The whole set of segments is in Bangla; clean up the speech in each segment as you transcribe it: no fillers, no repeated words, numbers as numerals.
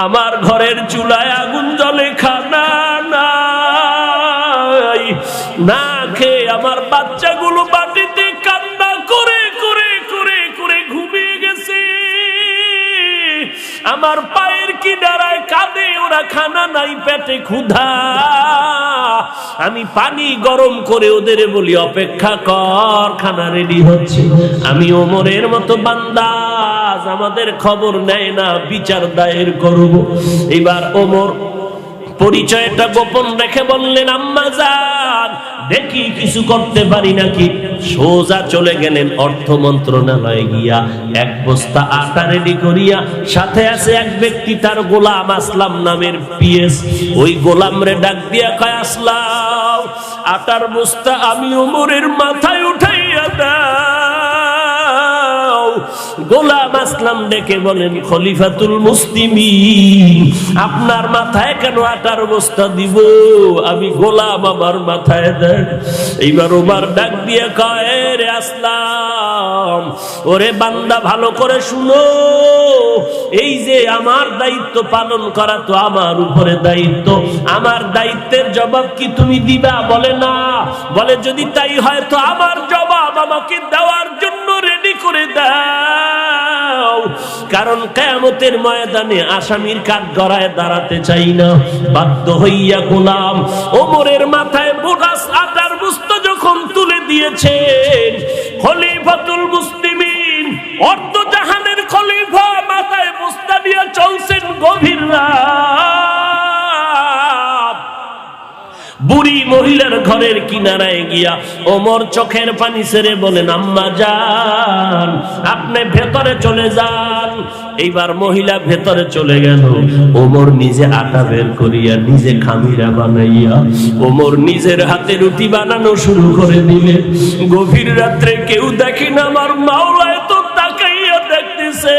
আমার ঘরের চুলায় আগুন জ্বলে, খানা নাই, না খেয়ে আমার বাচ্চাগুলো বাটিতে কান্না করে করে করে করে ঘুমিয়ে গেছে। আমার পায়ের কিনারায় কাঁদে, ওরা খানা নাই, পেটে ক্ষুধা। আমি পানি গরম করে ওদের বলি অপেক্ষা কর, খানা রেডি হচ্ছে। আমি ওমরের মতো বান্দা, আমাদের খবর নেয় না, বিচার দায়ের করব। এবার ওমর পরিচয়টা গোপন রেখে বললেন, আম্মা জান, দেখি কিছু করতে পারি নাকি। সোজা চলে গেলেন অর্থ মন্ত্রণালয়ে গিয়া এক বস্তা আটা রেডি করিয়া, সাথে আছে এক ব্যক্তি, তার গোলাম আসলাম নামের পিএস। ওই গোলাম রে ডাক দিয়া কয়, আসলাম, আটার বস্তা আমি ওমরের মাথায় উঠাইয়া দাও। গোলাম আসলাম ডেকে বলেন, খলিফাতুল মুসলিমিন, আপনার মাথায় কেন আটার বস্তা দিব? আমি গোলাম, আমার মাথায় দেন। এইবার ওমর ডাক দিয়ে কয়, রে আসলাম, ওরে বান্দা, ভালো করে শুনো, এই যে আমার দায়িত্ব পালন করা তো আমার উপরে দায়িত্ব, আমার দায়িত্বের জবাব কি তুমি দিবা? বলে না। বলে যদি তাই হয় তো আমার জবাব আমাকে দেওয়ার জন্য রেডি করে দাও, কারণ কিয়ামতের ময়দানে আসামির কাঠগড়ায় দাঁড়াতে চাই না। বাধ্য হইয়া গোলাম ওমরের মাথায় বোগাস আটার বস্তা যখন তুলে দিয়েছেন, খলিফাতুল মুসলিমিন, অর্ধ জাহানের খলিফা, মাথায় বস্তা নিয়ে চলছেন গভীর রাত। বুড়ি মহিলার ঘরের কিনারায় গিয়া ওমর চোখের পানি ছেড়ে বলেন, আম্মা জান, আপনি ভেতরে চলে যান। এইবার মহিলা ভেতরে চলে গেল। ওমর নিজে আটা বের করিয়া, নিজে খামিরা বানাইয়া, ওমর নিজের হাতে রুটি বানানো শুরু করে দিলেন। গভীর রাত্রে কেউ দেখে না, আমার মাওলা তো তাকাইয়া দেখতেছে।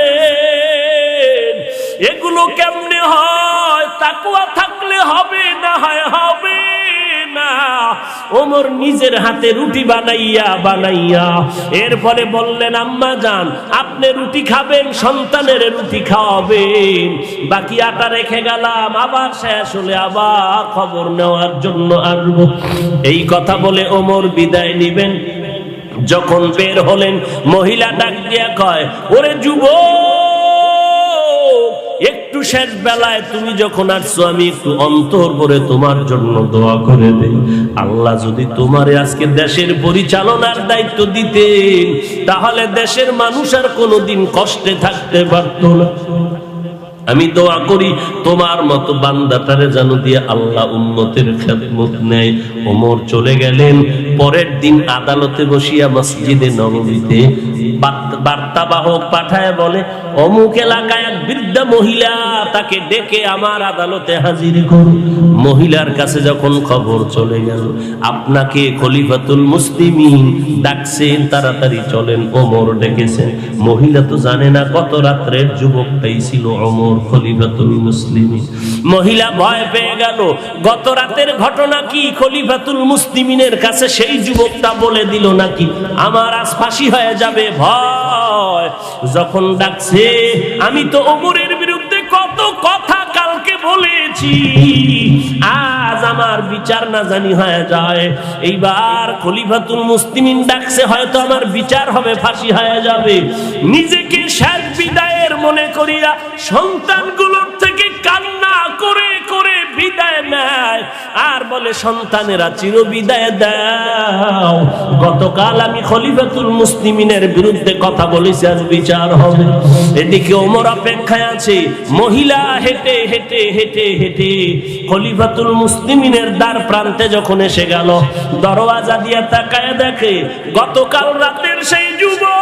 এগুলো কেমনে হয়? তাকওয়া থাকলে হবে, না হয় হবে না। ওমর নিজের হাতে রুটি বানাইয়া বানাইয়া এরপরে বললেন, আম্মা জান, আপনি রুটি খাবেন, সন্তানের রুটি খাওয়াবেন, বাকি আটা রেখে গেলাম, আবার শেষ হলে আবার খবর নেওয়ার জন্য আসবো। এই কথা বলে ওমর বিদায় নিবেন। যখন বের হলেন, মহিলা ডাক দিয়া কয়, ওরে যুবক, একটু শেষ বেলায় তুমি যখন আসছো, আমি একটু অন্তর করে তোমার জন্য দোয়া করে দেই। আল্লাহ যদি তোমারে আজকে দেশের পরিচালনার দায়িত্ব দিতেন, তাহলে দেশের মানুষ আর কোনোদিন কষ্টে থাকতে পারত না। আমি দোয়া করি তোমার মতো বান্দাটারে যেন দিয়ে আল্লাহ উম্মতের খেদমত নেয়। ওমর চলে গেলেন। পরের দিন আদালতে বসিয়া মসজিদে নববীতে বার্তাবাহক পাঠায় বলে, অমুক এলাকায় এক বৃদ্ধা মহিলা, তাকে ডেকে আমার আদালতে হাজির করুন। মহিলার কাছে যখন খবর চলে গেল, আপনাকে খলিফাতুল মুসলিমিন ডাকছেন, তাড়াতাড়ি চলেন, ওমর ডেকেছেন। মহিলা তো জানে না গত রাত্রের যুবকটাই ছিল ওমর, খলিফাতুল মুসলিমিন। মহিলা ভয় পেয়ে গেল, গত রাতের ঘটনা কি খলিফাতুল মুসলিমিনের কাছে সেই যুবকটা বলে দিল নাকি আমার আজ ফাঁসি হয়ে যাবে। ভয় যখন ডাকছে, আমি তো ওমরের বিরুদ্ধে কত কথা কালকে বলেছি, আজ আমার বিচার না জানি হয়ে যায়। এইবার খলিফাতুল মুসলিমিন ডাকছে, হয়তো আমার বিচার হবে, ফাঁসি হয়ে যাবে। নিজেকে শেষ বিদায়ের মনে করিয়া সন্তানগুলোর থেকে কান্না করে করে বিদায় নেয়, আর বলে, সন্তানেরা চির বিদায় দাও, গতকাল আমি খলিফাতুল মুসলিমিনের বিরুদ্ধে কথা বলেছি, আজ বিচার হবে। এদিকে ওমর অপেক্ষায় আছে। মহিলা হেঁটে হেঁটে হেঁটে হেঁটে খলিফাতুল মুসলিমিনের দ্বার প্রান্তে যখন এসে গেল, দরওয়াজা দিয়া তাকায় দেখে গতকাল রাতের সেই যুবক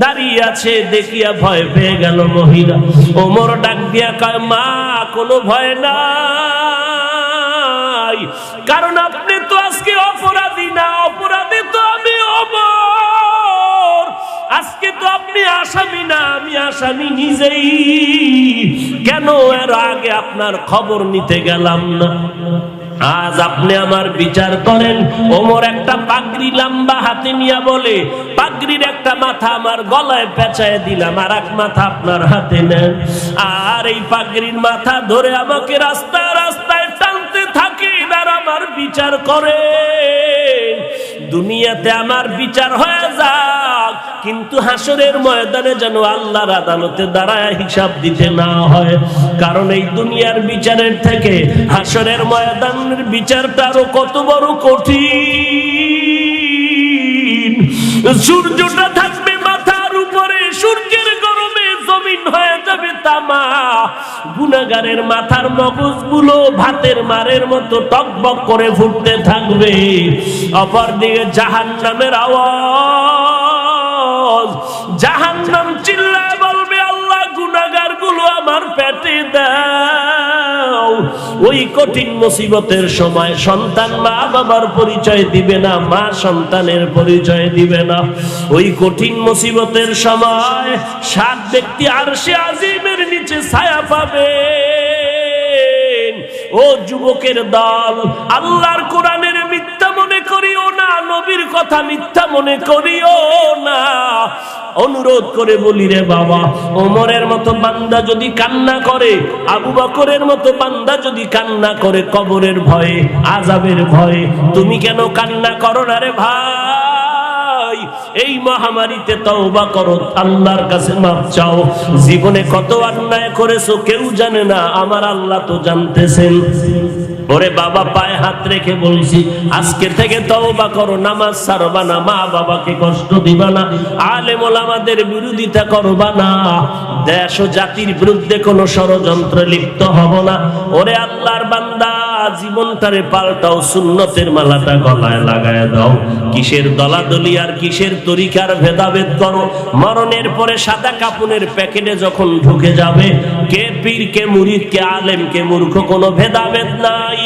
দাঁড়িয়ে আছে। দেখিয়া ভয় পেয়ে গেল মহিলা। ওমর ডাক দিয়া কয়, মা, কোনো ভয় নাই, কারণ আপনি তো আজকে অপরাধী না, অপরাধী তো আমি ওমর। আজকে তো আপনি আসামি না, আমি আসামি নিজেই। কেন এর আগে আপনার খবর নিতে গেলাম না? আজ আপনি আমার বিচার করেন। ওমর একটা পাগড়ি লম্বা হাতে নিয়ে বলে, পাগড়ির একটা মাথা আমার গলায় পেঁচায় দিলাম, আর এক মাথা আপনার হাতে নেন, আর এই পাগড়ির মাথা ধরে আমাকে রাস্তায় রাস্তায় টানতে থাকেন, আর আমার বিচার করে। দুনিয়াতে আমার বিচার হয়ে যাক, কিন্তু হাসরের ময়দানে যেন আল্লাহর আদালতে দাঁড়ায় হিসাব দিতে না হয়। কারণ এই দুনিয়ার বিচারের থেকে হাসরের ময়দানের বিচারটা আরো কত বড় কঠিন। সূর্যটা থাকবে মাথার উপরে, সূর্যের গরমে জমিন হয়ে যাবে তামা, গুনাহগারের মাথার মগজগুলো ভাতের মারের মতো টকবক করে ফুটতে থাকবে। অপরদিকে জাহান্নামের আওয়াজ, জাহান্নাম চিল্লায় বলবে, আল্লাহ গুনাহগার গুলো আমার পেটে দাও। ওই কঠিন মুসিবতের সময় সন্তান মা বাবার পরিচয় দিবে না, মা সন্তানের পরিচয় দিবে না। ওই কঠিন মুসিবতের সময় 7 ব্যক্তি আরশে আজিমের নিচে ছায়া পাবে। ও যুবকের দল, আল্লাহর কোরআনের মিথ্যা মনে করিও না, নবীর কথা মিথ্যা মনে করিও না। অনুরোধ করে বলি রে বাবা, ওমরের মতো বান্দা যদি কান্না করে, আবু বকরের মতো বান্দা যদি কান্না করে কবরের ভয়ে, আযাবের ভয়ে, তুমি কেন কান্না করো না রে ভাই? এই মহামারীতে তওবা করো, আল্লাহর কাছে মাফ চাও। জীবনে কত অন্যায় করেছো কেউ জানে না, আমার আল্লাহ তো জানতেছেন। ওরে বাবা, পায়ে হাত রেখে বলছি, আজকে থেকে তওবা করো, নামাজ ছাড়বা না, মা বাবাকে কষ্ট দিবা না, আলেম ওলামাদের বিরোধিতা করবা না, দেশ ও জাতির বিরুদ্ধে কোনো ষড়যন্ত্রে লিপ্ত হব না। ওরে আল্লাহর বান্দা, জীবনটারে পাল্টাও, সুন্নতের মালাটা গলায় লাগায় দাও। কিসের দলাদলি আর কিসের তরিকার ভেদাভেদ করো? মরণের পরে সাদা কাপড়ের প্যাকেটে যখন ঢুকে যাবে, কে পীর, কে মুরিদ, কে আলেম, কে মূর্খ, কোনো ভেদাভেদ নাই।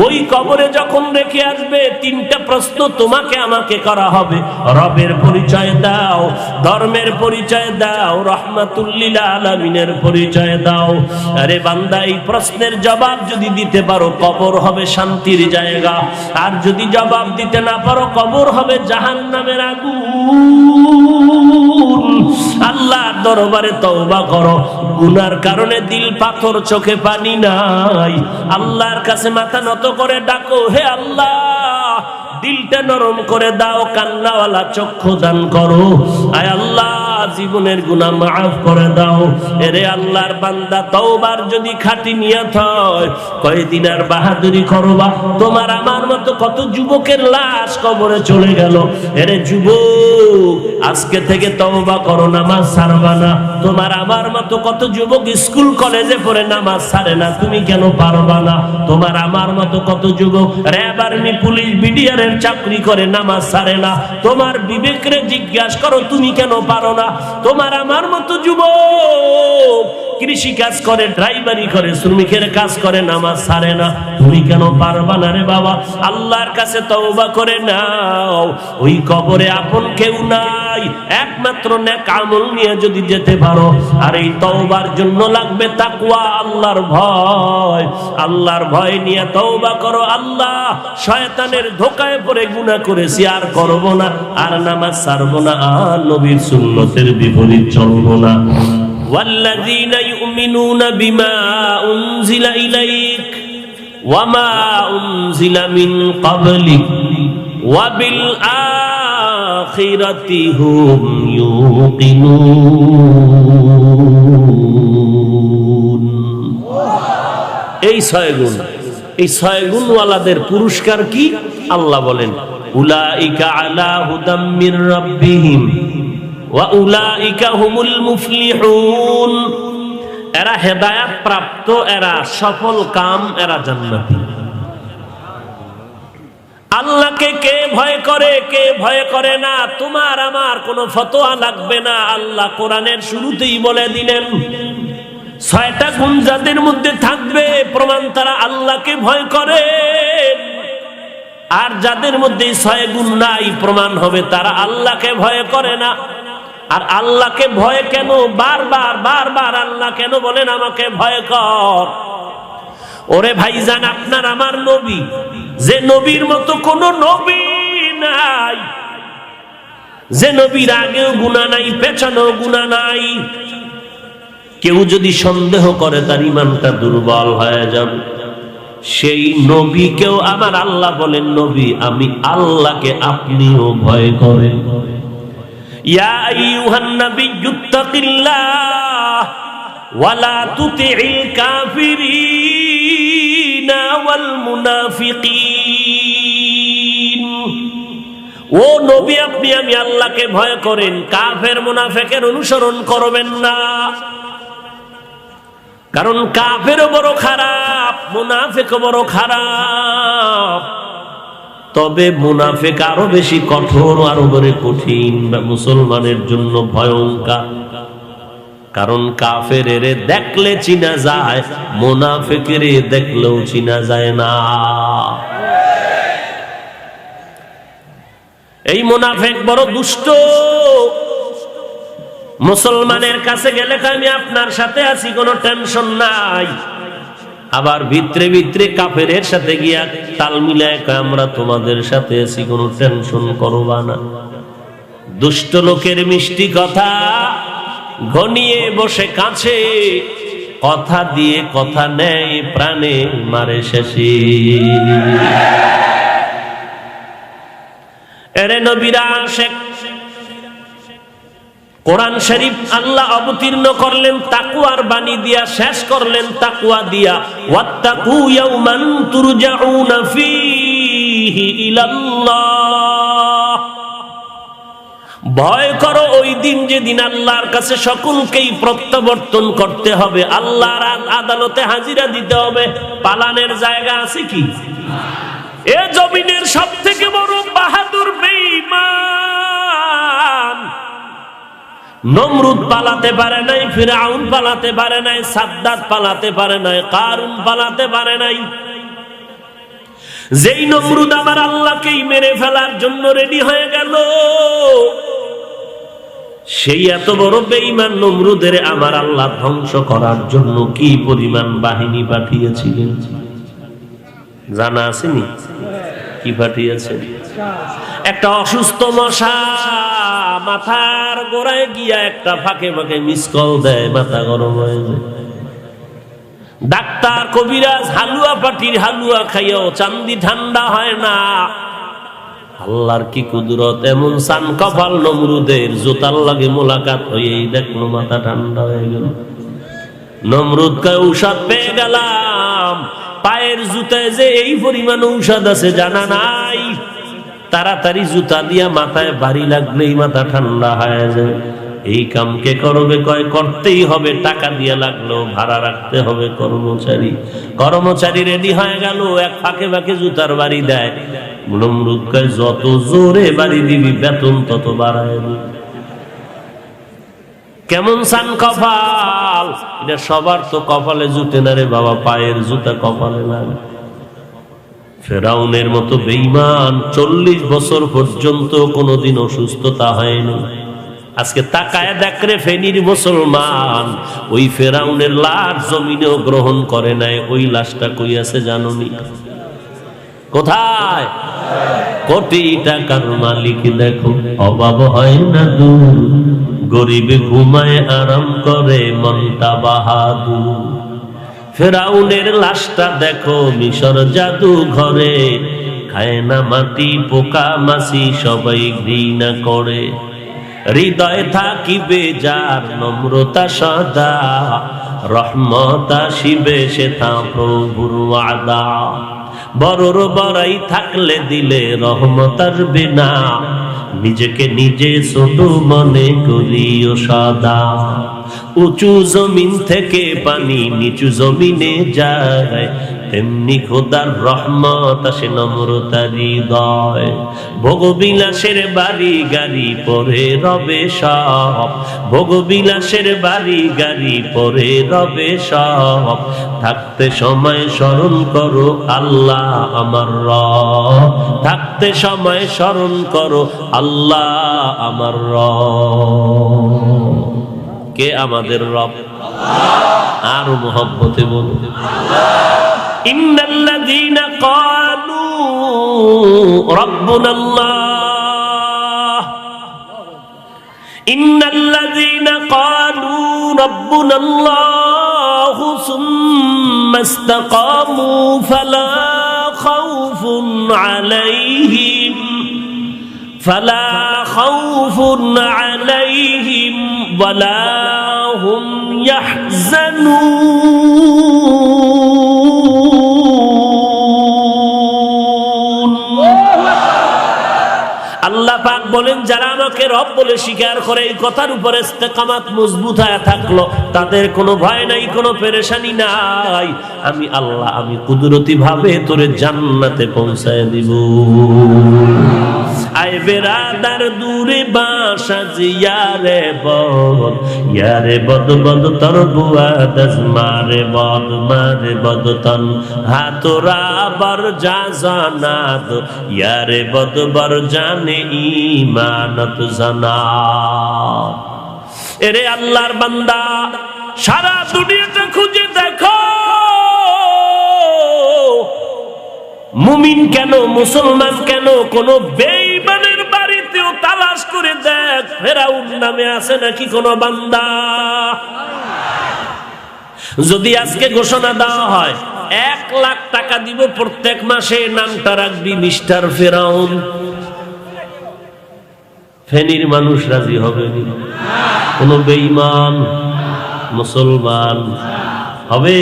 ওই কবরে যখন রেখে আসবে, 3টা প্রশ্ন তোমাকে আমাকে করা হবে। রবের পরিচয় দাও, ধর্মের পরিচয় দাও, রহমাতুল লিল আলামিনের পরিচয় দাও। আরে বান্দা, এই প্রশ্নের জবাব যদি দিতে পারো, কবর হবে শান্তির জায়গা, আর যদি জবাব দিতে না পারো, কবর হবে জাহান্নামের আগুন। আল্লাহর দরবারে তওবা করো। গুনার কারণে দিল পাথর, চোখে পানি নাই, আল্লাহর কাছে মাথা নত করে ডাকো, হে আল্লাহ দিলটা নরম করে দাও, কান্নাওয়ালা চক্ষু দান করো। আয় আল্লাহ, জীবনের গুনাহ মাফ করে দাও। এরে আল্লাহর বান্দা, তওবার যদি খাঁটি নিয়ত হয়, কয়দিন আর বাহাদুরি করবা? তোমার আমার মতো কত যুবকের লাশ কবরে চলে গেল। এরে যুবক, আজকে থেকে তওবা করো, নামাজ ছাড়বা না। তোমার আমার মতো কত যুবক স্কুল কলেজে পড়ে নামাজ ছাড়ে না, তুমি কেন পারবা না? তোমার আমার মতো কত যুবক র্যাব, আর্মি, পুলিশ, বিডিআরের চাকরি করে, নামাজ ছাড়ে না। তোমার বিবেকরে জিজ্ঞাসা করো, তুমি কেন পারো না? তোমার আমার মতো যুবক কৃষি কাজ করে, ড্রাইভারি করে, শ্রমিকের কাজ করে, নামাজ ছাড়ে না, তুমি কেন পারবা না রে বাবা? আল্লাহর কাছে তওবা করে নাও। ওই কবরে আপন কেউ নাই, একমাত্র নেক আমল নিয়ে যদি যেতে পারো। আর এই তওবার জন্য লাগবে তাকওয়া, আল্লাহর ভয়। আল্লাহর ভয় নিয়ে তওবা করো। আল্লাহ, শয়তানের ধোকায় পড়ে গুনাহ করেছি, আর করব না, আর নামাজ ছাড়বো না, আর নবীর সুন্নতের বিপরীত চলবো না। والذين يؤمنون بما أنزل إليك وما أنزل من قبلك وبالآخرة هم يوقنون। এই 6 গুণ, এই 6 গুণওয়ালাদের পুরস্কার কি? আল্লাহ বলেন, উলাইকা আলা হুদাম মির রাব্বিহিম ওয়া উলাইকা হুমুল মুফলিহুন। এরা হেদায়েত প্রাপ্ত, এরা সফল কাম, এরা জান্নাতি। আল্লাহকে কে ভয় করে, কে ভয় করে না, তোমার আমার কোনো ফতোয়া লাগবে না। আল্লাহ কোরআনের শুরুতেই বলে দিলেন, 6টা গুণ যাদের মধ্যে থাকবে, প্রমাণ তারা আল্লাহকে ভয় করে। আর যাদের মধ্যে 6 গুণ নাই, প্রমাণ হবে তারা আল্লাহকে ভয় করে না। আর আল্লাহকে ভয় কেন? বারবার বারবার আল্লাহ কেন বলেন আমাকে ভয় কর? ওরে ভাইজান, আপনার আমার নবী, যে নবীর মতো কোন নবী নাই, যে নবীর আগেও গুনাহ নাই, পেছনেও গুনাহ নাই। কেউ যদি সন্দেহ করে তার ঈমানটা দুর্বল হয়ে যাবে। সেই নবীকেও আমার আল্লাহ বলেন, নবী আমি আল্লাহকে আপনিও ভয় করেন। ইয়া আইয়ুহান নাবিয়্যুত্তাকিল্লাহ ওয়ালা তুতি'ল কাফিরিনা ওয়াল মুনাফিকিন। ও নবী, আপনি আমি আল্লাহকে ভয় করেন, কাফের মুনাফিকের অনুসরণ করবেন না। কারণ কাফেরও বড় খারাপ, মুনাফিকও বড় খারাপ। তবে মুনাফিক আরো বেশি কঠোর, আরো বড় কঠিন, মুসলমানের জন্য ভয়ঙ্কর। কারণ কাফেরের দেখলে চিনা যায়, মুনাফিকের দেখলেও চিনা যায় না। এই মুনাফিক বড় দুষ্ট। মুসলমানের কাছে গেলে আমি আপনার সাথে আছি, কোনো টেনশন নাই। আবার ভিতরে ভিতরে কাফেরের সাথে গিয়া তাল মিলায় আমরা তোমাদের সাথে আছি, কোনো টেনশন করবা না। দুষ্ট লোকের মিষ্টি কথা ঘনিয়ে বসে কাছে, কথা দিয়ে কথা নেই, প্রাণে মারে শেষে। এরে নবীরা আশেক, কোরআন শরীফ আল্লাহ অবতীর্ণ করলেন তাকওয়ার বাণী দিয়া, শেষ করলেন তাকওয়া দিয়া। ওয়াত্তাকু ইয়াওমান তুরজাউনা ফীহি ইলাল্লাহ। ভয় করো ওই দিন, যেদিন আল্লাহর কাছে সকলকেই প্রত্যাবর্তন করতে হবে, আল্লাহর আদালতে হাজিরা দিতে হবে। পালানের জায়গা আছে কি? এ জমিনের সবথেকে বড় বাহাদুর বেঈমান নমরুদ পালাতে পারে নাই, ফিরআউন পালাতে পারে নাই, সাদ্দাত পালাতে পারে নাই, কারুন পালাতে পারে নাই। যেই নমরুদ আমার আল্লাহকেই মেরে ফেলার জন্য রেডি হয়ে গেল, সেই এত বড় বেঈমান নমরুদের আমার আল্লাহ ধ্বংস করার জন্য কি পরিমাণ বাহিনী পাঠিয়েছিলেন জানা আসেনি? কি পাঠিয়েছেন? একটা অসুস্থ মশা মাথার গোড়ায় গিয়া একটা ফাঁকে ফাঁকে মিস কল দেয়, মাথা গরম হয়ে যায়। ডাক্তার কবিরাজ হালুয়া পাটির হালুয়া খাইয়াও চান্দি ঠান্ডা হয় না। আল্লাহর কি কুদরত! এমন সান কপাল নমরুদের, জোতার লাগে মোলাকাত হয়েই দেখলো মাথা ঠান্ডা হয়ে গেল। নমরুদ কয় ঔষধ পেয়ে গেলাম। পায়ের জুতায় যে এই পরিমাণ ঔষধ আছে জানা নাই। তাড়াতাড়ি জুতা দিয়া মাথায় বাড়ি লাগলেই মাথা ঠান্ডা হয়ে যায়। এই কাম কে করবে? কয় করতেই হবে, টাকা দিয়ে লাগলো, ভাড়া রাখতে হবে কর্মচারী। কর্মচারী রেডি হয়ে গেল, এক ফাঁকে ফাঁকে জুতার বাড়ি দেয়। নমরুদ কয় যত জোরে বাড়ি দিবি বেতন তত বাড়ায় দিবি। কেমন সান কপাল! এটা সবার তো কপালে জুটে না রে বাবা, পায়ের জুতা কপালে লাগে। ফেরাউনের মতো বেঈমান 40 বছর পর্যন্ত কোনোদিন অসুস্থতা হয়নি। আজকে তাকায় দেখরে ফেনীর মুসলমান ওই ফেরাউনের লাশ জমিনেও গ্রহণ করে নাই। ওই লাশটা কই আছে জানোনি? কোথায়? কোটি টাকার মালিক দেখো, অভাব হয় না দূর, গরিবে ঘুমায় আরাম করে মনটা বাহাদুর। ফেরাউনের লাশটা দেখো মিশর জাদু ঘরে, খায় না মাটি পোকা মাছি সবাই ঘৃণা করে। হৃদয় থাকিবে যার নম্রতা সদা, রহমত আসিবে সে তা প্রভুর ওয়াদা। বড়র বড়াই থাকলে দিলে রহমত আসবে না, নিজেকে নিজে ছোট মনে করিও সদা। উঁচু জমিন থেকে পানি নিচু জমিনে যায়, তেমনি খোদার রহমত আসে নম্রতার হৃদয়। ভোগবিলাসের বাড়ি গাড়ি পরে রবে সব, ভোগবিলাসের বাড়ি গাড়ি পরে রবে সব। থাকতে সময় স্মরণ করো আল্লাহ আমার রব, থাকতে সময় স্মরণ করো আল্লাহ আমার রব। কে আমাদের রব? আরো মোহব্বতে বলুন। ইন্নাল্লাযীনা ক্বালু রাব্বুনাল্লাহ ইন্নাল্লাযীনা ক্বালু রাব্বুনাল্লাহু সুম্মা ইসতাকামু ফালা খাউফুন আলাইহিম ওয়ালা হুম ইয়াহজানুন। আল্লাহ পাক বলেন, যারা আমাকে রব বলে স্বীকার করে, এই কথার উপরে ইস্তেকামাত মজবুত হয়ে থাকলো, তাদের কোনো ভয় নাই, কোনো পেরেশানি নাই। আমি আল্লাহ, আমি কুদরতি ভাবে তোরে জান্নাতে পৌঁছায় দিব। আয় বেরাদার দূরে বাসা জিয়ারে বদ বদ তর বুয়া দজ মারে বদ তন হাতরা বর যা জানাত ইয়ারে বদ বর জানে ঈমানত জানাত। এরে আল্লাহর বান্দা, সারা দুনিয়াটা খুঁজে দেখো, মুমিন কেন, মুসলমান কেন, কোন বেঈমানের বাড়িতেও তালাশ করে দেখ, ফেরাউন নামে আছে নাকি কোন বান্দা। যদি আজকে ঘোষণা দেওয়া হয় 1 লাখ টাকা দিব প্রত্যেক মাসে, নামটা রাখবি মিস্টার ফেরাউন, ফেনীর মানুষ রাজি হবে না? কোন বেঈমান মুসলমান হবে?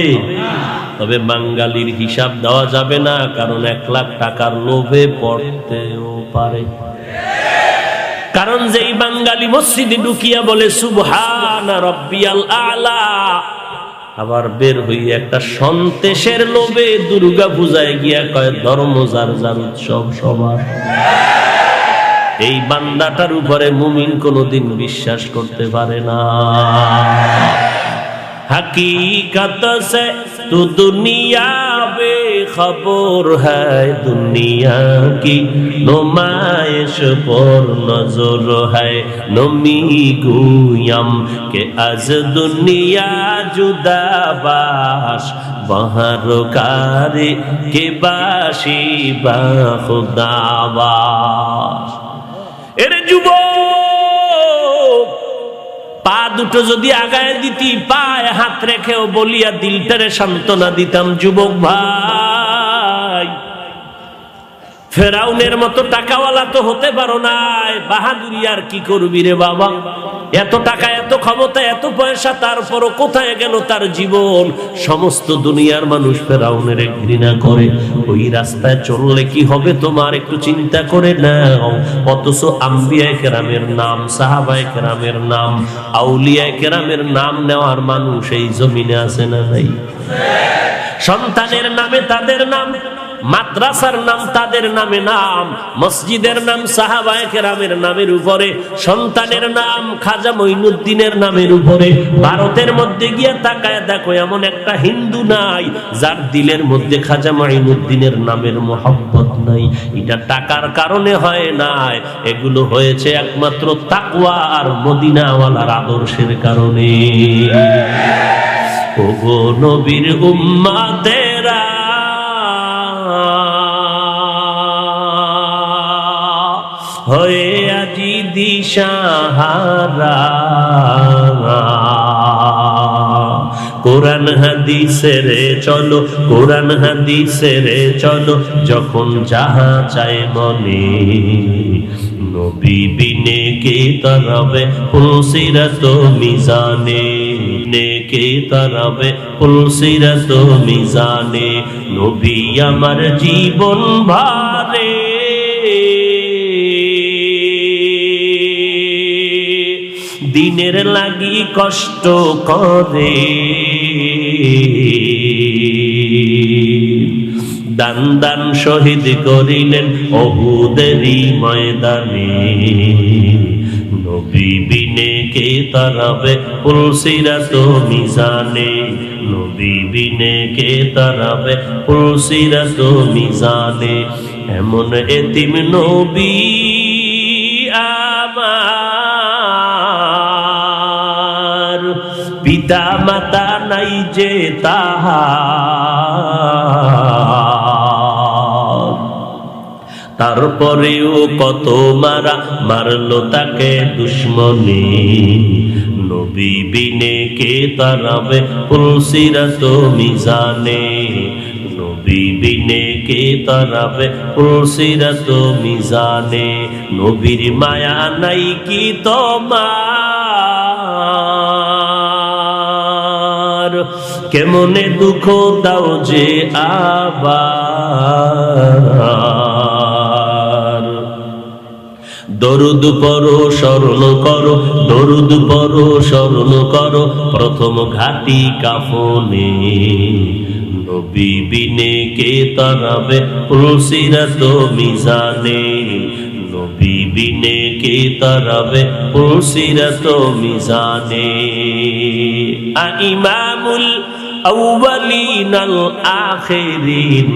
তবে বাঙালির হিসাব দেওয়া যাবে না, কারণ 1 লাখ টাকার লোভে পড়তেও পারে। কারণ যেই বাঙালি মসজিদে ঢুকিয়া বলে সুবহানা রাব্বিয়াল আ'লা, আবার বের হইয়া একটা সন্তেশের লোভে দুর্গা পূজায় গিয়া কয় ধর্ম যার যার উৎসব সবার, এই বান্দাটার উপরে মুমিন কোনদিন বিশ্বাস করতে পারে না। हकीकत से तू दुनिया बेखबर है, दुनिया की नुमाइश पर नजर है। नमी गुयम के आज दुनिया जुदा बाश, बहर कारी के बाशी बा खुदा बाश। एरे जुबो পা দুটো যদি আগায় দিতি, পায়ে হাত রেখেও বলিয়া দিলটারে সান্ত্বনা দিতাম, যুবক ভাই ফেরাউনের মতো টাকাওয়ালা তো হতে পারো নাই, বাহাদুরি আর কি করবি রে বাবা। এত টাকা, এত ক্ষমতা, এত পয়সা, তারপরও কোথায় গেল তার জীবন? সমস্ত দুনিয়ার মানুষ ফেরাউনের ঘৃণা করে। ওই রাস্তায় চললে কি হবে তোমার একটু চিন্তা করে নাও। অথচ আম্বিয়ায়ে কেরামের নাম, সাহাবায়ে কেরামের নাম, আউলিয়ায়ে কেরামের নাম নেওয়ার মানুষ এই জমিনে আছে না নাই? সন্তানের নামে তাদের নাম, মাদ্রাসার নাম তাদের নামে নাম, মসজিদের নাম সাহাবায়ে কেরামের নামের উপরে, সন্তানের নাম খাজা মঈনুদ্দিনের নামের উপরে। ভারতের মধ্যে গিয়া তাকায় দেখো, এমন একটা হিন্দু নাই যার দিলের মধ্যে খাজা মঈনুদ্দিনের নামের মোহাব্বত নাই। এটা টাকার কারণে হয় নাই, এগুলো হয়েছে একমাত্র তাকওয়া আর মদিনাওয়ালার আদর্শের কারণে। ওগো নবীর উম্মতেরা, হয়ে আজি দিশাহারা, কোরআন হাদিসের চলো, কোরআন হাদিসের চলো, যখন যাহা চায় মনে। নবী বিনে কে তরবে ফুলসিরাত মিজানে, কে তরবে ফুলসিরাত মিজানে। নবী আমার জীবন ভারে, দিনের লাগি কষ্ট করে। দান দান শহীদ করিলেন উহুদেরই ময়দানে। নবী বিনে কে তারাবে ফুলসিরাত মিজানে, নবী বিনে কে তারাবে ফুলসিরাত মিজানে। এমন এতিম নবী আমার পিতা মাতা নাই যে তাহার, তারপরেও কত মারা মারলো তাকে দুশ্মনে। নবী বিনে কে তারাবে পুলসিরাত মিজানে, নবী বিনে কে তারাবে পুলসিরাত মিজানে। নবীর মায়া নাই কি তোমার, কেমনে দুঃখ দাও যে আবার। দরুদ পড়ো স্মরণ করো, দরুদ পড়ো স্মরণ করো প্রথম ঘাটি কাফনে। নবী বিনে কে তারাবে পুলসিরাত মিজানে, নবী বিনে কে তারাবে পুলসিরাত মিজানে। ইমামুল أولين الآخرين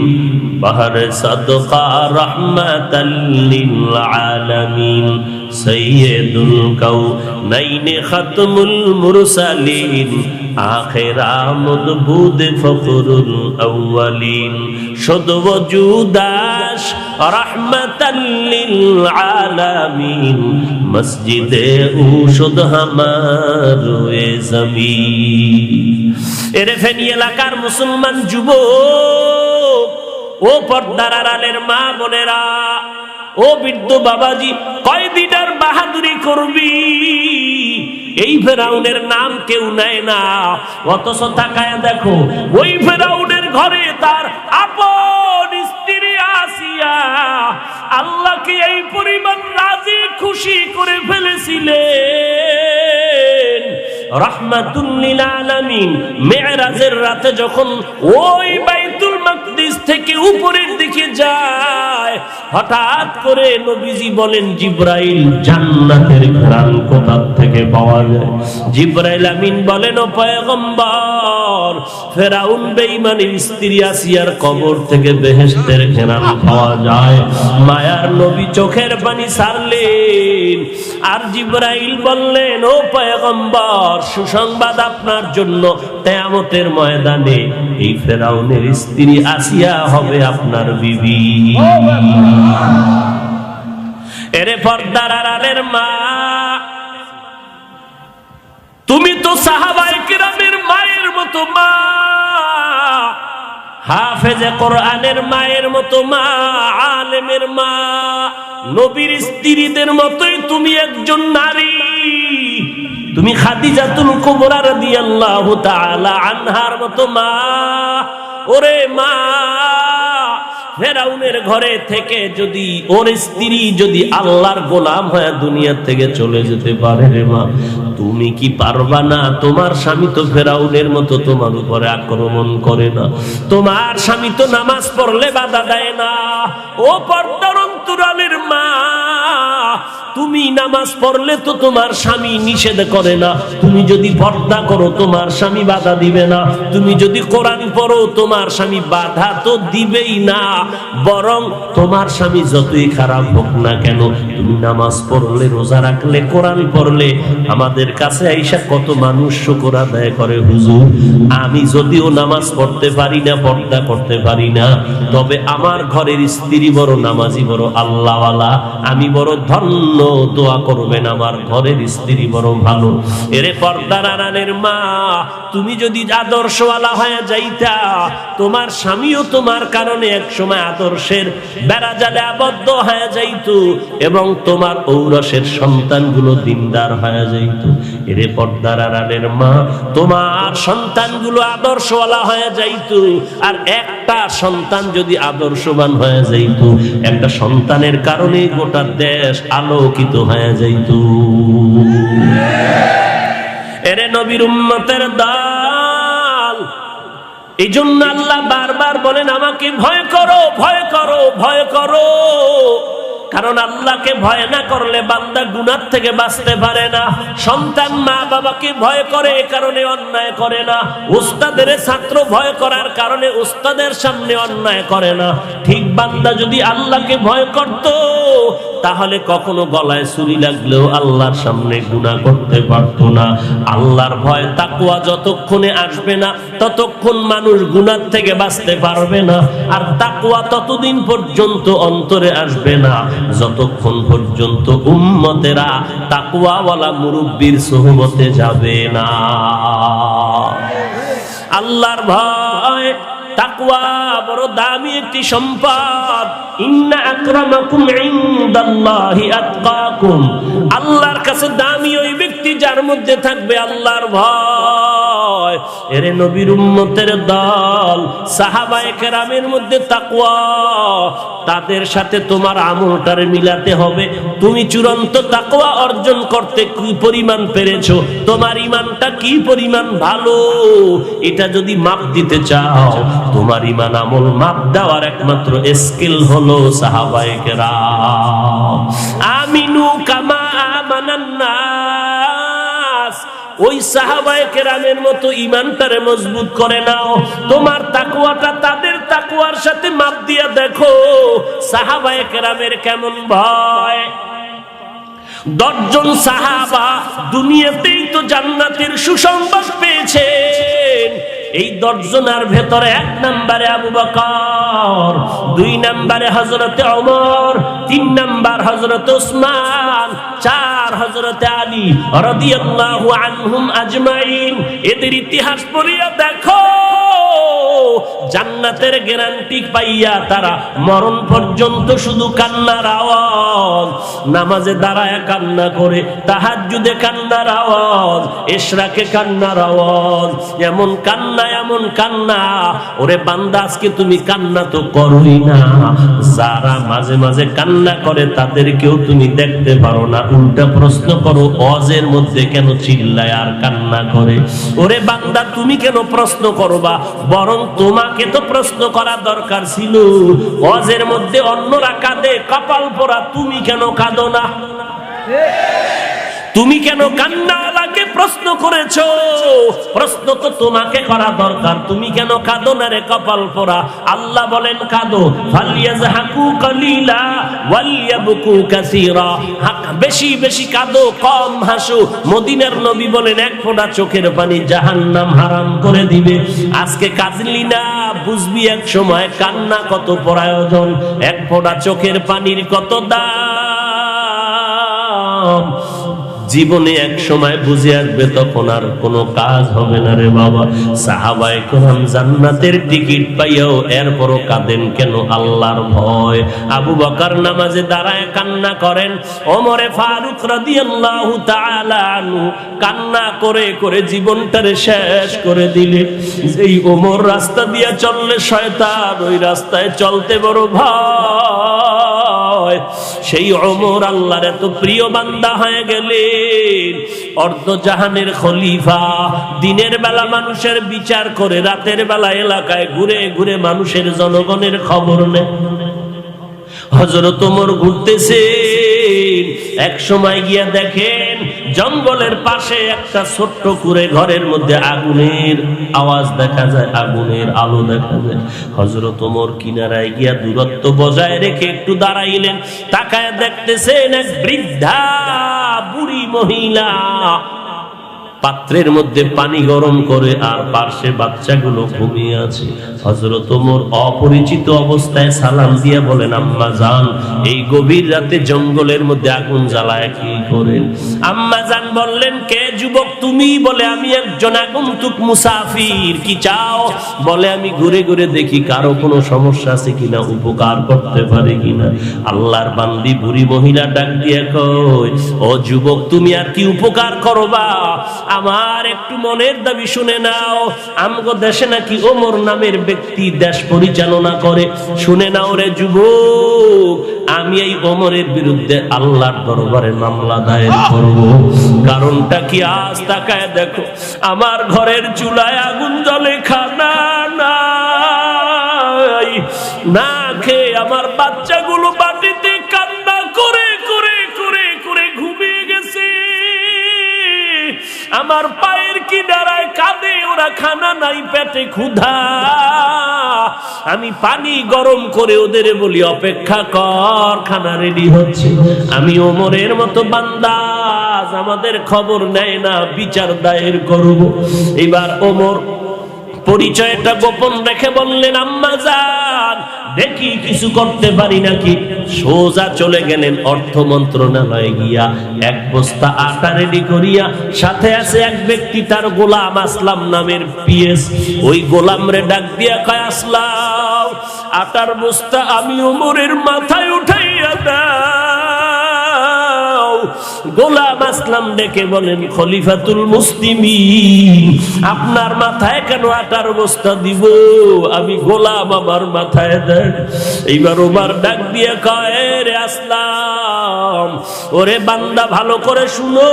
بحر صدقة رحمة للعالمين سيد الكونين ختم المرسلين آخر مدبود فخر الأولين شد وجوداش رحمة للعالمين مسجد اوشد ہمار زمین। এরে ফেনী এলাকার মুসলমান যুবক, ও পর্দার আড়ালের মা বোনেরা, ও বৃদ্ধ বাবাজি, কয়দিন আর বাহাদুরি করবি? এই ফেরাউনের নাম কেউ নেয় না, অথচ তাকায় দেখো ওই ফেরাউনের ঘরে তার আপন স্ত্রী আসিয়া আল্লাহকে এই পরিমাণ রাজি খুশি করে ফেলেছিলেন। রাহমাতুল লিল আলামিন মেরাজের রাতে যখন ওই বাইতুল মাকদিস থেকে উপরের দিকে যায়, হঠাৎ করে নবীজি বলেন, জিবরাইল জান্নাতের ঘ্রাণ কোথা থেকে পাওয়া যায়? জিবরাইল আমিন বলেন, ও পয়গম্বর, ফেরাউন বেঈমানের স্ত্রী আসিয়ার কবর থেকে বেহেশতের ঘ্রাণ পাওয়া যায়। মায়ার নবী চোখের পানি ছাড়লেন, আর জিবরাইল বললেন, ও পয়গম্বর, সুসংবাদ আপনার জন্য, কিয়ামতের ময়দানে এই ফেরাউনের স্ত্রী আসিয়া হবে আপনার বিবি। এরে পর্দার আড়ালের মা, তুমি তো সাহাবায়ে কিরামের মায়ের মতো মা, হাফেজে কোরআনের মায়ের মতো মা, আলেমের মা, নবীর স্ত্রীদের মতোই তুমি একজন নারী। তুমি খাদিজাতুল কুবরা রাদিয়াল্লাহু তাআলা আনহার মতো মা। ওরে মা, ফেরাউনের ঘরে থেকে যদি ওর স্ত্রী যদি আল্লাহর গোলাম হয়ে দুনিয়া থেকে চলে যেতে পারে, রে মা, তুমি কি পারবা না? তোমার স্বামী তো ফেরাউনের মতো তোমার উপরে আক্রমণ করে না, তোমার স্বামী তো নামাজ পড়লে বাধা দেয় না। ও পর্দার অন্তরালের মা, তুমি নামাজ পড়লে তো তোমার স্বামী নিষেধ করে না, তুমি যদি পর্দা করো তোমার স্বামী বাধা দিবে না, তুমি যদি কোরআন পড়ো তোমার স্বামী বাধা তো দিবেই না, বরং তোমার স্বামী যতই খারাপ হোক না কেন, তুমি নামাজ পড়লে, রোজা রাখলে, কোরআন পড়লে, আমাদের কাছে আইসা কত মানুষ শুকর আদায় করে, হুজুর আমি যদিও নামাজ পড়তে পারি না, পর্দা করতে পারি না, তবে আমার ঘরের স্ত্রী বড় নামাজি, বড় আল্লাহওয়ালা, আমি বড় ধন্য, দোয়া করবেন আমার ঘরের স্ত্রী বড় ভালো। এরে পর্দার আড়ালের মা, তুমি যদি আদর্শওয়ালা হয়ে যাইতা, তোমার স্বামীও তোমার কারণে একসময় আদর্শের বেড়াজালে আবদ্ধ হয়ে যাইত, এবং তোমার ঔরসের সন্তানগুলো দিনদার হয়ে যাইত। এরে পর্দার আড়ালের মা, তোমার সন্তানগুলো আদর্শওয়ালা হয়ে যাইত, আর একটা সন্তান যদি আদর্শবান হয়ে যাইত, একটা সন্তানের কারণে গোটা দেশ আলোকিত হয়ে যাইত। এরে নবীর উম্মতের দল, এই জন্য আল্লাহ বারবার বলেন, আমাকে ভয় করো, ভয় করো, ভয় করো। কারণ আল্লাহকে ভয় না করলে বান্দা গুনাহ থেকে বাঁচতে পারে না। সন্তান মা বাবাকে ভয় করে, এ কারণে অন্যায় করে না। উস্তাদের ছাত্র ভয় করার কারণে উস্তাদের সামনে অন্যায় করে না। ঠিক বান্দা যদি আল্লাহকে ভয় করত, তাহলে কখনো গলায় ছুরি লাগলেও আল্লাহর সামনে গুনাহ করতে পারতো না। আল্লাহর ভয় তাকওয়া যতক্ষণে আসবে না ততক্ষণ মানুষ গুনাহ থেকে বাঁচতে পারবে না। আর তাকওয়া ততদিন পর্যন্ত অন্তরে আসবে না যতক্ষণ পর্যন্ত উম্মতেরা তাকওয়াওয়ালা মুরব্বির সুহবতে যাবে না। আল্লাহর ভয় তাকওয়া বড় দামি একটি সম্পদ। ইন্না আকরামাকুম ইনদাল্লাহি আতকাকুম, আল্লাহর কাছে দামি ওই ব্যক্তি যার মধ্যে থাকবে আল্লাহর ভয়। এরে নবীর উম্মতের দল, সাহাবায়ে কেরামের মধ্যে তাকওয়া, তাদের সাথে তোমার আমলটারে মিলাতে হবে। তুমি চূড়ান্ত তাকওয়া অর্জন করতে কি পরিমাণ পেরেছো, তোমার ঈমানটা কি পরিমাণ ভালো, এটা যদি মাপ দিতে চাও, তোমার ঈমান আমল মাপ দেওয়ার একমাত্র স্কিল হলো সাহাবায়ে কেরাম। আমিনু কামা আমানান নাস, ওই সাহাবায়ে কেরামের মতো ঈমানটারে মজবুত করে নাও। তোমার তাকওয়াটা তাদের তাকওয়ার সাথে মাপ দিয়া দেখো সাহাবায়ে কেরামের কেমন ভয়। 10 জন সাহাবা দুনিয়াতেই তো জান্নাতের সুসংবাদ পেয়েছেন। এই 10 জনের ভেতরে 1 নম্বরে আবু বকর, 2 নম্বরে হযরতে ওমর, 3 নম্বর হযরতে উসমান, 4 হযরতে আলী রাদিয়াল্লাহু আনহুম আজমাইন। এদের ইতিহাস পড়িয়া দেখো, জান্নাতের গ্যারান্টি পাইয়া তারা মরণ পর্যন্ত শুধু কান্নার আওয়াজ, নামাজে দাঁড়ায় কান্না করে, তাহাজ্জুদে কান্নার আওয়াজ, ইশরাকে কান্নার আওয়াজ, এমন কান্না এমন কান্না। ওরে বান্দা, আজকে তুমি কান্না তো করোই না, যারা মাঝে মাঝে কান্না করে তাদেরকেও তুমি দেখতে পারো না। উল্টা প্রশ্ন করো, ওয়াজের মধ্যে কেন চিল্লায় আর কান্না করে? ওরে বান্দা, তুমি কেন প্রশ্ন করবা? বরং তোমাকে তো প্রশ্ন করা দরকার ছিল। ওয়াজের মধ্যে অন্যরা কাঁদে, কপাল পোড়া, তুমি কেন কাঁদো না? তুমি কেন কান্নাওয়ালাকে প্রশ্ন করেছো? প্রশ্ন তো তোমাকে করা দরকার, তুমি কেন কাঁদো না রে কপাল পোড়া? আল্লাহ বলেন কাঁদো, ফালিয়াজহাকু কালিলা ওয়ালিয়াবকু কাসীরা, বেশি বেশি কাঁদো, কম হাসো। মদিনার নবী বলেন 1 ফোঁটা চোখের পানি জাহান্নাম হারাম করে দিবে। আজকে কাঁদলি না, বুঝবি এক সময় কান্না কত প্রয়োজন, 1 ফোঁটা চোখের পানির কত দাম। জীবনে এক সময় বুঝে আসবে, তখন আর কোনো কাজ হবে না রে বাবা। সাহাবায়ে কেরাম জান্নাতের টিকিট পাইয়াও এরপরও কাঁদেন কেন? আল্লাহর ভয়। আবু বকর নামাজে দাঁড়ায় কান্না করেন, ওমরে ফারুক রাদিয়াল্লাহু তাআলা আনহু কান্না করে করে জীবনটারে শেষ করে দিলে। এই ওমর রাস্তা দিয়া চললে শয়তান, ওই রাস্তায় চলতে বড় ভয়। সেই ওমর আল্লাহর এত প্রিয় বান্দা হয়ে গেলেন, অর্ধ জাহানের খলিফা। দিনের বেলা মানুষের বিচার করে, রাতের বেলা এলাকায় ঘুরে ঘুরে মানুষের জনগণের খবর নেয়। হযরত ওমর ঘুরতেছেন, এক সময় গিয়া দেখেন জঙ্গলের পাশে একটা ছোট্ট কুঁড়ে ঘরের মধ্যে আগুনের আওয়াজ দেখা যায়, আগুনের আলো দেখা যায়। হযরত ওমর কিনারায় গিয়া দূরত্ব বজায় রেখে একটু দাঁড়াইলেন, তাকায় দেখতেছেন এক বৃদ্ধা বুড়ি মহিলা পাত্রের মধ্যে পানি গরম করে, আর পার্শ্বে বাচ্চাগুলো ঘুমিয়ে আছে। হযরত ওমর অপরিচিত অবস্থায় সালাম দিয়ে বলেন, আম্মা জান, এই গভীর রাতে জঙ্গলের মধ্যে আগুন জ্বালায় কি করেন? আম্মা জান বললেন, কে যুবক তুমি? বলে, আমি একজন আগন্তুক মুসাফির। কি চাও? বলে, আমি ঘুরে ঘুরে দেখি কারো কোনো সমস্যা আছে কিনা, উপকার করতে পারে কিনা। আল্লাহর বান্দি বুড়ি মহিলা ডাক দিয়ে কয়, ও যুবক, তুমি আর কি উপকার করবা? আমার একটু মনের দাবি শুনে নাও। আমগো দেশে নাকি ওমর নামের ব্যক্তি দেশ পরিচালনা করে। শুনে নাও রে যুবক, আমি এই ওমরের বিরুদ্ধে আল্লাহর দরবারে মামলা দায়ের করব। কারণটা কি? আজ তাকায় দেখো, আমার ঘরের চুলায় আগুন জ্বলে, খানা নাই, না খেয়ে আমার বাচ্চাগুলো বাটিতে কান্না করে করে করে করে ঘুমিয়ে গেছে। আমার পায়ের কিনারায় কাঁদে, ওরা খানা নাই, পেটে ক্ষুধা। আমি পানি গরম করে ওদের বলি অপেক্ষা কর, খানা রেডি হচ্ছে। আমি ওমরের মতো বান্দা, আমাদের খবর নেয় না, বিচার দায়ের করব। এবার ওমর পরিচয়টা গোপন রেখে বললেন, আম্মা জান দেখি কিছু করতে পারি নাকি। সোজা চলে গেলেন অর্থ মন্ত্রণালয়ে গিয়া এক বস্তা আটা রেডি করিয়া, সাথে আছে এক ব্যক্তি তার গোলাম আসলাম নামের পিএস। ওই গোলাম রে ডাক দিয়া কয়, আসলাম আটার বস্তা আমি ওমরের মাথায় উঠাইয়া দাও। গোলাম আসলাম ডেকে বলেন, খলিফাতুল মুসলিমিন আপনার মাথায় কেন আটার বস্তা দিব? আমি গোলাম, আমার মাথায় দেন। এইবার ওমর ডাক দিয়ে কয়, রে আসলাম, ওরে বান্দা ভালো করে শুনো,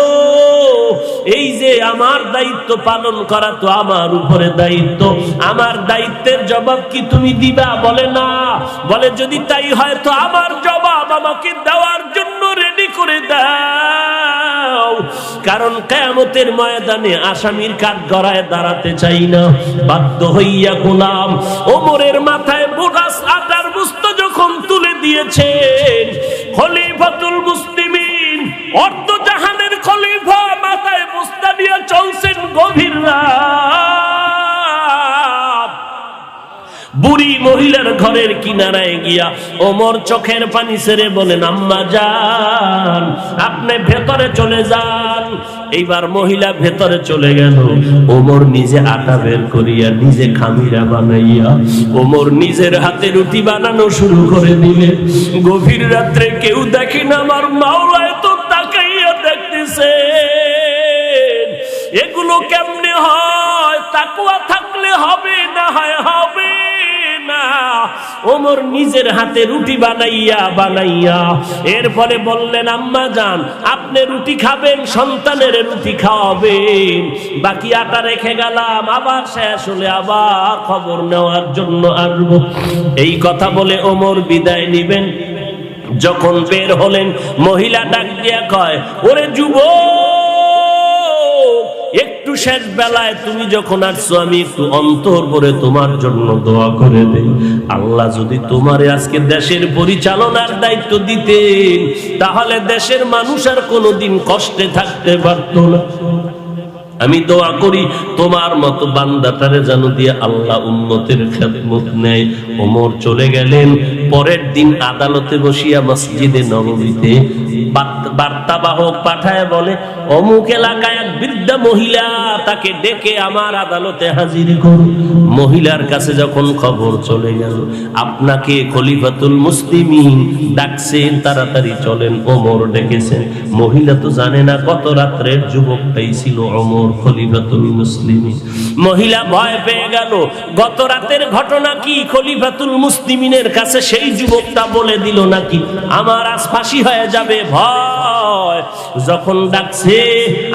এই যে আমার দায়িত্ব পালন করা তো আমার উপরে দায়িত্ব, আমার দায়িত্বের জবাব কি তুমি দিবা? বলে না। বলে যদি তাই হয় তো আমার জবাব আমাকে দেওয়ার জন্য রেডি করে দাও, কারণ কিয়ামতের ময়দানে আসামির কাঠগড়ায় দাঁড়াতে চাই না। বাধ্য হইয়া গোলাম ওমরের মাথায় বোরাস আটার বস্তা যখন তুলে দিয়েছেন, খলিফাতুল মুসলিমিন অর্ধ জাহানের খলিফা মাথায় বস্তা নিয়ে চলছেন গভীর রাত। বুড়ি মহিলার ঘরের কিনারায় গিয়া ওমর চোখের পানি ছেড়ে বলেন, আম্মা জান আপনি ভেতরে চলে যান। এইবার মহিলা ভেতরে চলে গেল। ওমর নিজে আটা বের করিয়া নিজে খামিরা বানাইয়া ওমর নিজের হাতে রুটি বানানো শুরু করে দিলেন। গভীর রাত্রে কেউ দেখে না, আমার মাওলা তো তাকাইয়া দেখতেছে। এগুলো কেমনে হয়? তাকওয়া থাকলে হবে, না হয় হবে না। ওমর নিজের হাতে রুটি বানাইয়া এরপরে বললেন, আম্মা জান আপনি রুটি খাবেন, সন্তানের রুটি খাওয়াবেন, বাকি আটা রেখে গেলাম, আবার শেষ হলে আবার খবর নেওয়ার জন্য আসবো। এই কথা বলে ওমর বিদায় নিবেন। যখন বের হলেন, মহিলা ডাক দিয়া কয়, ওরে যুবক, একটু শেষ বেলায় তুমি যখন আসছো আমি একটু অন্তর করে তোমার জন্য দোয়া করে দেই। আল্লাহ যদি তোমারে আজকে দেশের পরিচালনার দায়িত্ব দিতেন, তাহলে দেশের মানুষ আর কোনোদিন কষ্টে থাকতে পারত না। আমি দোয়া করি তোমার মতো বান্দাটারে যেন দিয়ে আল্লাহ উম্মতের খেদমত নেয়। ওমর চলে গেলেন। পরের দিন আদালতে বসিয়া মসজিদে নববীতে বার্তাবাহক পাঠায় বলে, অমুক এলাকায় এক বৃদ্ধা মহিলা, তাকে ডেকে আমার আদালতে হাজির করুন। মহিলার কাছে যখন খবর চলে গেল, আপনাকে খলিফাতুল মুসলিমিন ডাকছেন, তাড়াতাড়ি চলেন, ওমর ডেকেছেন। মহিলা তো জানে না গত রাত্রের যুবকটাই ছিল ওমর, খলিফাতুল মুসলিমিন। মহিলা ভয় পেয়ে গেল, গত রাতের ঘটনা কি খলিফাতুল মুসলিমিনের কাছে সেই যুবকটা বলে দিল নাকি আমার আজ ফাঁসি হয়ে যাবে। ভয় যখন ডাকছে,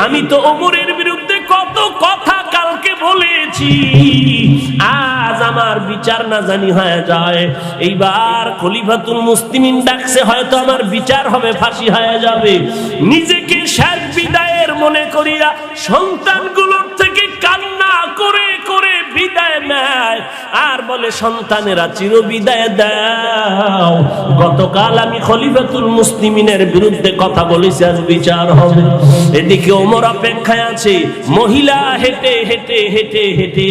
আমি তো ওমরের বিরুদ্ধে কত কথা কালকে বলেছি, আজ আমার বিচার না জানি হয়ে যায়। এইবার খলিফাতুল মুসলিমিন ডাকছে, হয়তো আমার বিচার হবে, ফাঁসি হয়ে যাবে। নিজেকে শেষ বিদায়ের মনে করিয়া সন্তানগুলোর থেকে কান্না করে করে বিদায় নেয়, আর বলে সন্তানেরা চির বিদায় দাও, গতকাল আমি খলিফাতুল মুসলিমিনের বিরুদ্ধে কথা বলেছি, আজ বিচার হবে। এদিকে ওমর অপেক্ষায় আছে। মহিলা হেঁটে হেঁটে হেঁটে হেঁটে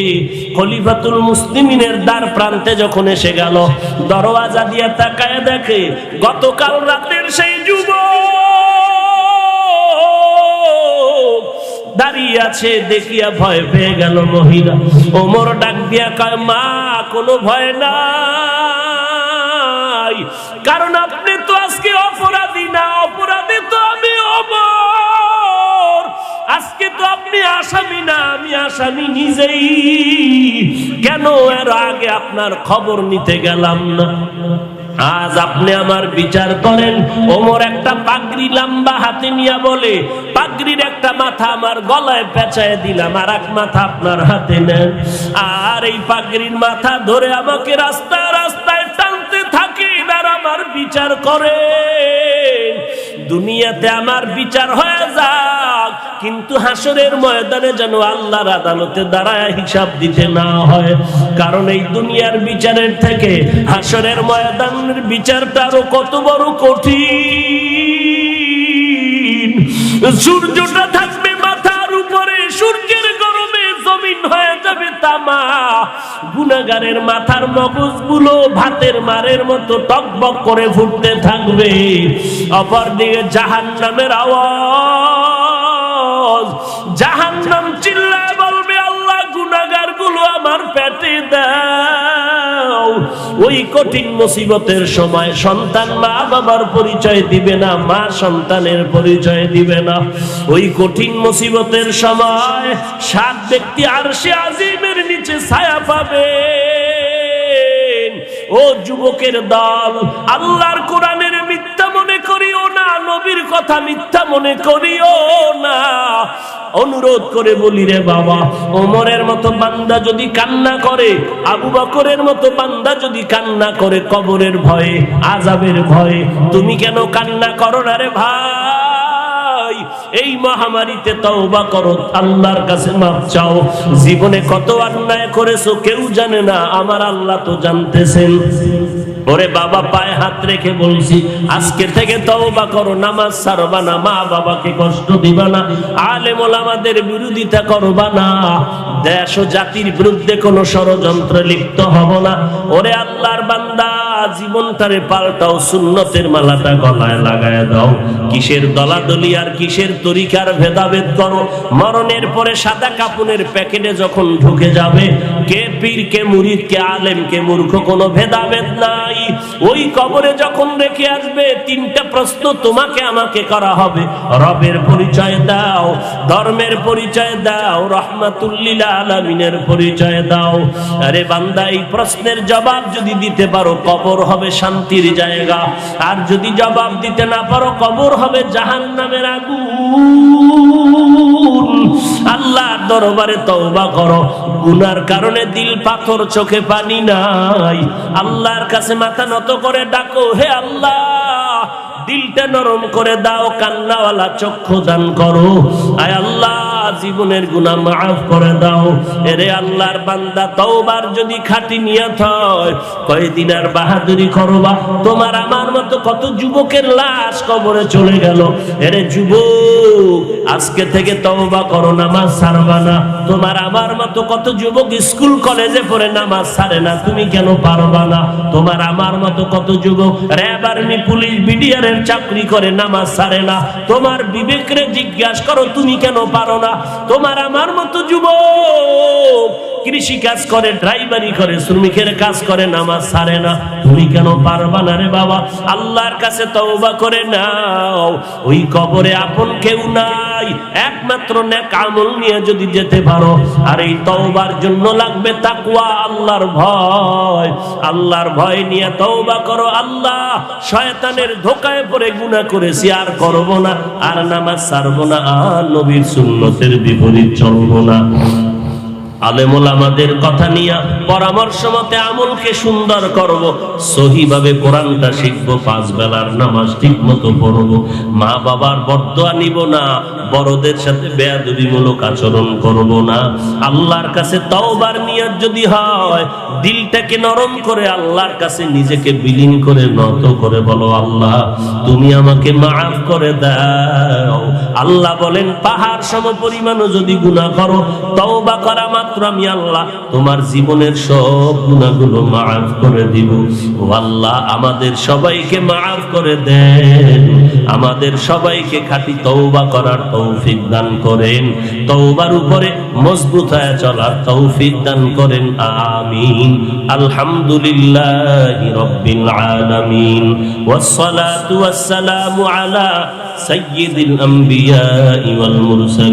খলিফাতুল মুসলিমিনের দ্বার প্রান্তে যখন এসে গেল, দরওয়াজা দিয়ে তাকায় দেখে গতকাল রাতের সেই যুবক দাঁড়িয়ে আছে। দেখিয়া ভয় পেয়ে গেল মহিলা। ওমর ডাক দিয়া কয়, মা কোনো ভয় নাই, কারণ আপনি তো আজকে অপরাধী না, অপরাধী তো আমি ওমর। আজকে তো আপনি আসামি না, আমি আসামি নিজেই। কেন এর আগে আপনার খবর নিতে গেলাম না? আজ আপনি আমার বিচার করেন। ওমর একটা পাগড়ি লম্বা হাতে নিয়ে বলে, পাগড়ির একটা মাথা আমার গলায় পেঁচায় দিলাম, আর এক মাথা আপনার হাতে নেন, আর এই পাগড়ির মাথা ধরে আমাকে রাস্তায় রাস্তায় টানতে থাকেন, আর আমার বিচার করেন। দুনিয়াতে আমার বিচার হয়ে যাক, কিন্তু হাসরের ময়দানে যেন আল্লাহর আদালতে দাঁড়ায় হিসাব দিতে না হয়। কারণ এই দুনিয়ার বিচারের থেকে হাসরের ময়দানের বিচারটা আরো কত বড় কঠিন। সূর্যটা থাকবে মাথার উপরে, সূর্যের গরমে জমিন হয়ে যাবে তামা। গুনাহগারের মাথার মগজগুলো ভাতের মারের মতো টকবক করে ফুটতে থাকবে। অপরদিকে জাহান্নামের আওয়াজ, জাহান্নাম চিল্লায় বলবে, আল্লাহ গুনাহগার গুলো আমার পেটে দাও। ওই কঠিন মুসিবতের সময় সন্তান মা বাবার পরিচয় দিবে না, মা সন্তানের পরিচয় দিবে না। ওই কঠিন মুসিবতের সময় 7 ব্যক্তি আরশে আজিমের নিচে ছায়া পাবে। ও যুবকের দল, আল্লাহর কোরআনের মিথ্যা মনে করিও না, নবীর কথা মিথ্যা মনে করিও না। অনুরোধ করে বলি রে বাবা, ওমরের মতো বান্দা যদি কান্না করে, আবু বকরের মতো বান্দা যদি কান্না করে কবরের ভয়ে, আযাবের ভয়ে, তুমি কেন কান্না করো না রে ভাই? এই মহামারীতে তওবা করো, আল্লাহর কাছে মাফ চাও। জীবনে কত অন্যায় করেছো কেউ জানে না, আমার আল্লাহ তো জানতেছেন। ওরে বাবা, পায়ে হাত রেখে বলছি, আজকে থেকে তওবা করো, নামাজ ছাড়বা না, মা বাবাকে কষ্ট দিবা না, আলেম ওলামাদের বিরোধিতা করবা না, দেশ ও জাতির বিরুদ্ধে কোনো ষড়যন্ত্রে লিপ্ত হব না। ওরে আল্লাহর বান্দা, জীবনটারে পাল্টাও, সুন্নতের মালাটা গলায় লাগায় দাও। কিসের দলাদলি আর কিসের তরিকার ভেদাভেদ করো? মরণের পরে সাদা কাপনের প্যাকেটে যখন ঢুকে যাবে, কে পীর, কে মুরিদ, কে আলেম, কে মূর্খ, কোনো ভেদাভেদ নাই। ওই কবরে যখন রেখে আসবে, 3টা প্রশ্ন তোমাকে আমাকে করা হবে। রবের পরিচয় দাও, ধর্মের পরিচয় দাও, রহমাতুল লিল আলামিনের পরিচয় দাও। আরে বান্দা, এই প্রশ্নের জবাব যদি দিতে পারো, কবর হবে শান্তির জায়গা। আর যদি জবাব দিতে না পারো, কবর হবে জাহান্নামের আগুন। আল্লাহর দরবারে তওবা করো। গুনার কারণে দিল পাথর, চোখে পানি নাই, আল্লাহর কাছে মাথা নত করে ডাকো, হে আল্লাহ, দিলটা নরম করে দাও, কান্নাওয়ালা চক্ষু দান করো। আয় আল্লাহ, জীবনের গুনাহ মাফ করে দাও। এরে আল্লাহর বান্দা, তওবার যদি খাঁটি নিয়ত হয়, কয়দিন আর বাহাদুরি করবা? তোমার আমার মতো কত যুবকের লাশ কবরে চলে গেল। এরে যুবক, আজকে থেকে তওবা করো, নামাজ ছাড়বা না। তোমার আমার মতো কত যুবক স্কুল কলেজে পড়ে নামাজ ছাড়ে না, তুমি কেন পারবা না? তোমার আমার মতো কত যুবক র্যাব, আর্মি, পুলিশ, বিডিআর চাকরি করে, নামাজ ছাড়ে না। তোমার বিবেকরে জিজ্ঞাসা করো, তুমি কেন পারো না? তোমার আমার মতো যুবক কৃষি কাজ করে, ড্রাইভারি করে, শ্রমিকের কাজ করে, নামাজ ছাড়ে না, তুমি কেন পারবা না রে বাবা? আল্লাহর কাছে তওবা করে নাও। ওই কবরে আপন কেউ নাই, একমাত্র নেক আমল নিয়ে যদি যেতে পারো। আর এই তওবার জন্য লাগবে তাকওয়া, আল্লাহর ভয়। আল্লাহর ভয় নিয়ে তওবা করো। আল্লাহ, শয়তানের ধোঁকায় পড়ে গুনাহ করেছি, আর করব না, আর নামাজ ছাড়বো না, আর নবীর সুন্নতের বিপরীত চলবো না। আলেম ওলামাদের কথা নিয়ে পরামর্শ মতে আমলকে সুন্দর করব, সহিভাবে কোরআনটা শিখবো, 5 বেলার নামাজ ঠিক মতো পড়বো, মা বাবার বরদোয়া নিব না, বড়দের সাথে বেয়াদবিমূলক আচরণ করব না। আল্লাহর কাছে তওবার নিয়ত যদি হয়, দিলটাকে নরম করে আল্লাহর কাছে নিজেকে বিলীন করে নত করে বলো, আল্লাহ তুমি আমাকে মাফ করে দাও। আল্লাহ বলেন, পাহাড় সমপরিমাণও যদি গুনাহ করো, তওবা করা মাত্র আমি আল্লাহ তোমার জীবনের সব গুনাহগুলো মাফ করে দিব। ও আল্লাহ, আমাদের সবাইকে মাফ করে দেন, আমাদের সবাইকে খাঁটি তওবা করার তৌফিক দান করেন, তওবার উপরে মজবুত হয়ে চলার তৌফিক দান করেন, আমিন। আলহামদুলিল্লাহি রাব্বিল আলামিন, ওয়াসসালাতু ওয়াসসালামু আলা সাইয়্যিদিল আম্বিয়া ওয়াল মুরসালিন।